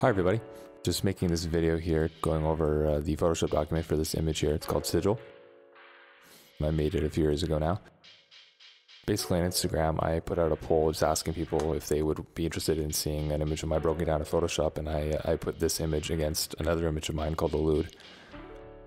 Hi everybody, just making this video here going over the Photoshop document for this image here. It's called Sigil. I made it a few years ago now. Basically on Instagram I put out a poll just asking people if they would be interested in seeing an image of mine broken down in Photoshop, and I put this image against another image of mine called Elude.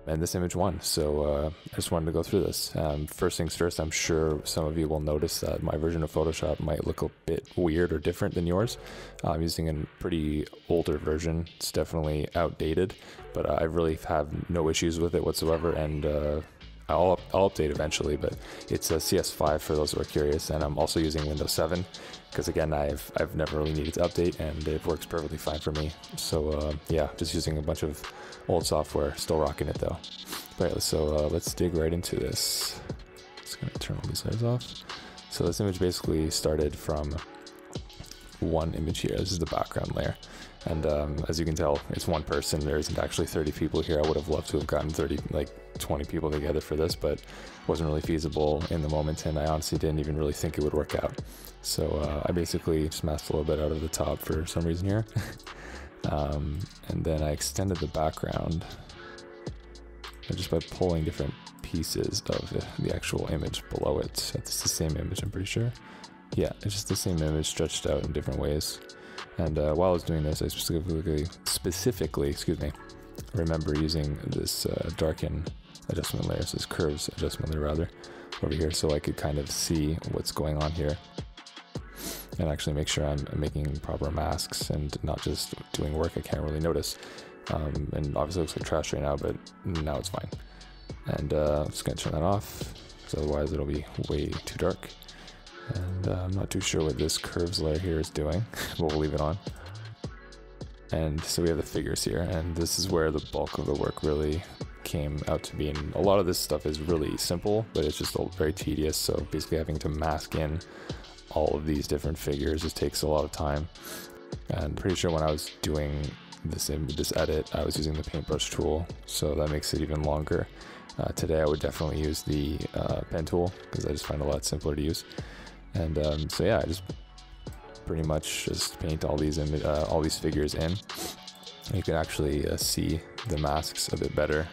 And this image won, so I just wanted to go through this. First things first, I'm sure some of you will notice that my version of Photoshop might look a bit weird or different than yours. I'm using a pretty older version. It's definitely outdated, but I really have no issues with it whatsoever, and I'll update eventually, but it's a CS5 for those who are curious, and I'm also using Windows 7 because again I've never really needed to update and it works perfectly fine for me. So yeah, just using a bunch of old software, still rocking it though. Right, so let's dig right into this. Just gonna turn all these layers off. So this image basically started from one image here. This is the background layer. And as you can tell, it's one person. There isn't actually 30 people here. I would have loved to have gotten 20 people together for this, but it wasn't really feasible in the moment, and I honestly didn't even really think it would work out. So I basically just masked a little bit out of the top for some reason here. And then I extended the background just by pulling different pieces of the actual image below it. It's the same image, I'm pretty sure. Yeah, it's just the same image stretched out in different ways. And while I was doing this, I specifically, remember using this darken adjustment layer, so this curves adjustment layer rather, over here, so I could kind of see what's going on here and actually make sure I'm making proper masks and not just doing work I can't really notice. And obviously it looks like trash right now, but now it's fine. And I'm just gonna turn that off, because otherwise it'll be way too dark. And I'm not too sure what this curves layer here is doing, but we'll leave it on. And so we have the figures here, and this is where the bulk of the work really came out to be. And a lot of this stuff is really simple, but it's just very tedious. So basically having to mask in all of these different figures just takes a lot of time. And pretty sure when I was doing this edit, I was using the paintbrush tool, so that makes it even longer. Today I would definitely use the pen tool, because I just find it a lot simpler to use. And so yeah, I just pretty much just paint all these figures in. And you can actually see the masks a bit better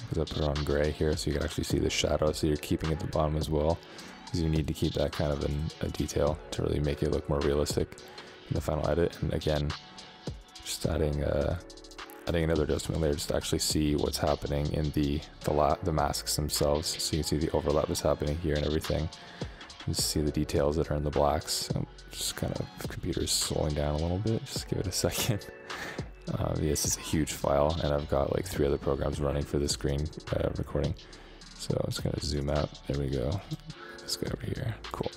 because I put it on gray here, so you can actually see the shadow. So you're keeping it at the bottom as well, because you need to keep that kind of a detail to really make it look more realistic in the final edit. And again, just adding another adjustment layer just to actually see what's happening in the masks themselves. So you can see the overlap is happening here and everything. You see the details that are in the blacks. Just kind of, computer's slowing down a little bit, just give it a second. This is a huge file, and I've got like 3 other programs running for the screen recording. So I'm just gonna zoom out, there we go. This guy over here, cool.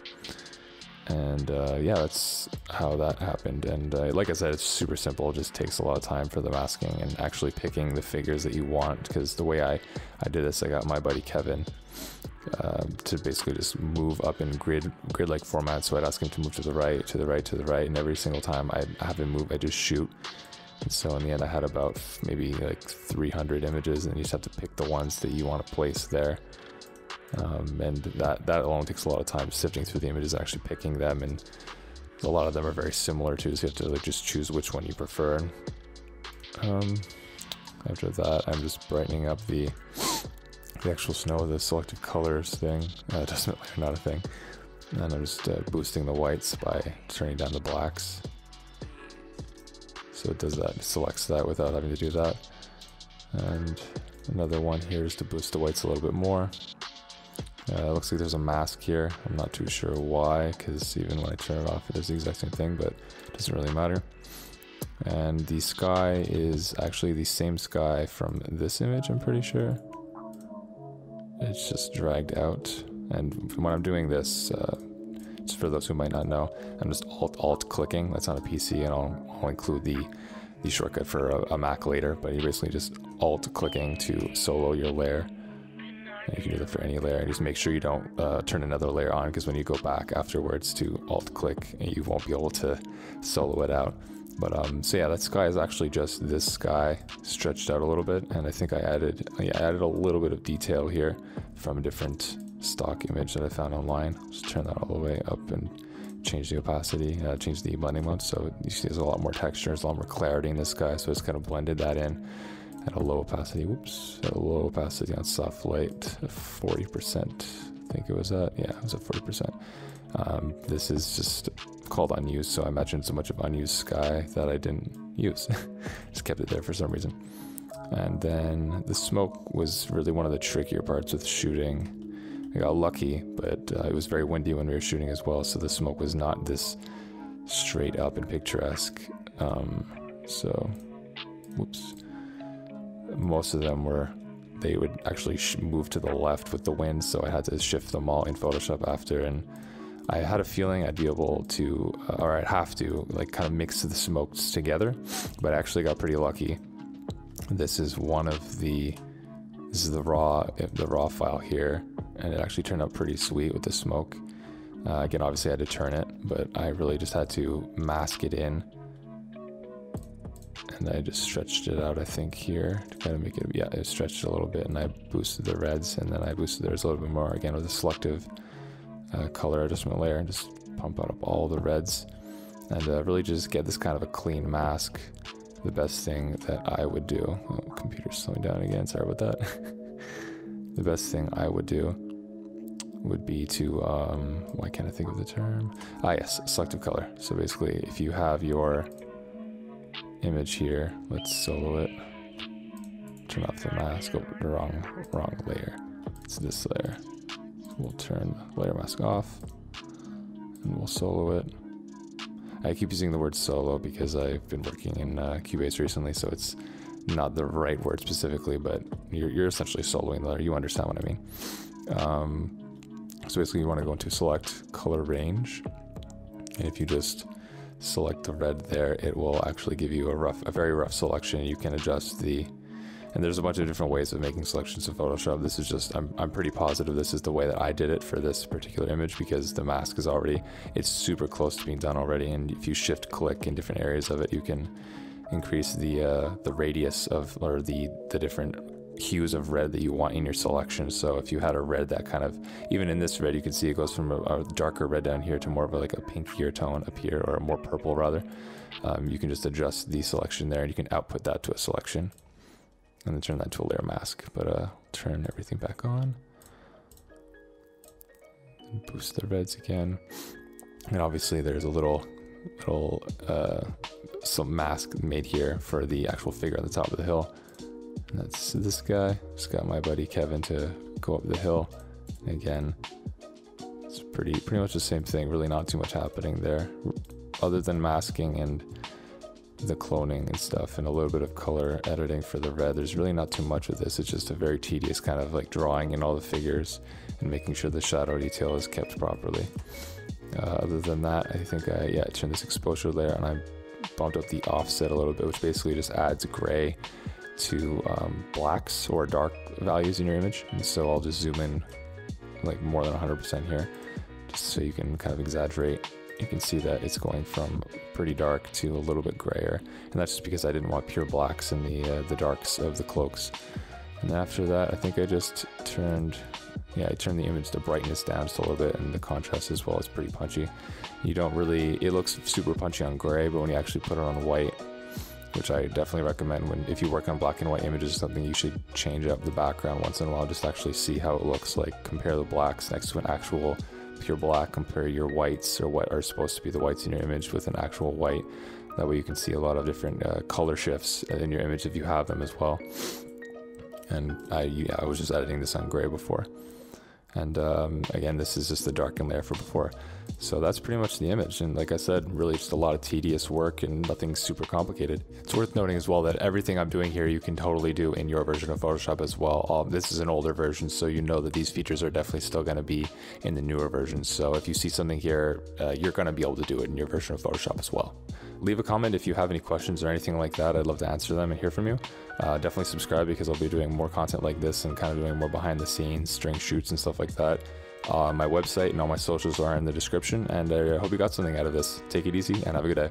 And yeah, that's how that happened. And like I said, it's super simple. It just takes a lot of time for the masking and actually picking the figures that you want, because the way I did this, I got my buddy Kevin to basically just move up in grid-like format. So I'd ask him to move to the right, to the right, to the right, and every single time I have him move, I just shoot. And so in the end I had about maybe like 300 images, and you just have to pick the ones that you want to place there. And that alone takes a lot of time, sifting through the images, actually picking them, and a lot of them are very similar too, so you have to like just choose which one you prefer. After that, I'm just brightening up the actual snow, the selective colors thing, adjustment layer, not a thing. And I'm just boosting the whites by turning down the blacks. So it does that, it selects that without having to do that. And another one here is to boost the whites a little bit more. It looks like there's a mask here. I'm not too sure why, because even when I turn it off, it does the exact same thing, but it doesn't really matter. And the sky is actually the same sky from this image, I'm pretty sure. It's just dragged out. And when I'm doing this, just for those who might not know, I'm just alt clicking. That's on a PC, and I'll include the shortcut for a Mac later, but you're basically just alt clicking to solo your layer. And you can do that for any layer. Just make sure you don't turn another layer on, because when you go back afterwards to alt click, you won't be able to solo it out. But so yeah, that sky is actually just this sky stretched out a little bit, and I think I added a little bit of detail here from a different stock image that I found online. Just turn that all the way up and change the opacity, change the blending mode. So you see there's a lot more texture, there's a lot more clarity in this guy. So it's kind of blended that in at a low opacity. Whoops, at a low opacity on soft light, 40%. I think it was at, yeah, it was at 40%. This is just called unused, so I imagine so much of unused sky that I didn't use. Just kept it there for some reason. And then the smoke was really one of the trickier parts with shooting. I got lucky, but it was very windy when we were shooting as well, so the smoke was not this straight up and picturesque. So, whoops. Most of them were, they would actually move to the left with the wind, so I had to shift them all in Photoshop after, and I had a feeling I'd be able to, or I'd have to, like kind of mix the smokes together, but I actually got pretty lucky. This is one of the, this is the raw file here, and it actually turned out pretty sweet with the smoke. Again, obviously I had to turn it, but I really just had to mask it in. And I just stretched it out, I think, here to kind of make it, yeah, it stretched a little bit, and I boosted the reds, and then I boosted theirs a little bit more, again with a selective color adjustment layer, and just pump out up all the reds, and really just get this kind of a clean mask. The best thing that I would do, oh, computer's slowing down again, sorry about that. The best thing I would do would be to, why can't I think of the term? Ah, yes, selective color. So basically, if you have your image here, let's solo it, turn off the mask, oh, the wrong layer, it's this layer. So we'll turn the layer mask off, and we'll solo it. I keep using the word solo because I've been working in Cubase recently, so it's not the right word specifically, but you're essentially soloing the layer. You understand what I mean. So basically you want to go into select color range, and if you just select the red there, it will actually give you a very rough selection. You can adjust the, and there's a bunch of different ways of making selections in Photoshop. This is just, I'm pretty positive this is the way that I did it for this particular image, because the mask is already, it's super close to being done already, and if you shift click in different areas of it, you can increase the radius of, or the different hues of red that you want in your selection. So if you had a red that kind of, even in this red, you can see it goes from a darker red down here to more of like a pinkier tone up here, or a more purple rather. You can just adjust the selection there, and you can output that to a selection, and then turn that to a layer mask. But turn everything back on, and boost the reds again. And obviously there's a little some mask made here for the actual figure on the top of the hill. And that's this guy. Just got my buddy Kevin to go up the hill. And again, it's pretty much the same thing. Really not too much happening there, other than masking and the cloning and stuff, and a little bit of color editing for the red. There's really not too much with this. It's just a very tedious kind of like drawing in all the figures and making sure the shadow detail is kept properly. Other than that, I think I turned this exposure layer, and I bumped up the offset a little bit, which basically just adds gray to blacks or dark values in your image. And so I'll just zoom in like more than 100% here, just so you can kind of exaggerate. You can see that it's going from pretty dark to a little bit grayer, and that's just because I didn't want pure blacks in the darks of the cloaks. And then after that, I think I just turned, I turned the image, the brightness down just a little bit, and the contrast as well is pretty punchy. You don't really, it looks super punchy on gray, but when you actually put it on white, which I definitely recommend if you work on black and white images, something you should change up the background once in a while, just to actually see how it looks like. Compare the blacks next to an actual pure black, compare your whites, or what are supposed to be the whites in your image, with an actual white. That way you can see a lot of different color shifts in your image if you have them as well. And I was just editing this on gray before. And again, this is just the darken layer for before. So that's pretty much the image. And like I said, really just a lot of tedious work and nothing super complicated. It's worth noting as well that everything I'm doing here, you can totally do in your version of Photoshop as well. This is an older version, so you know that these features are definitely still going to be in the newer version. So if you see something here, you're going to be able to do it in your version of Photoshop as well. Leave a comment if you have any questions or anything like that. I'd love to answer them and hear from you. Definitely subscribe, because I'll be doing more content like this and kind of doing more behind the scenes, string shoots and stuff like that. My website and all my socials are in the description, and I hope you got something out of this. Take it easy and have a good day.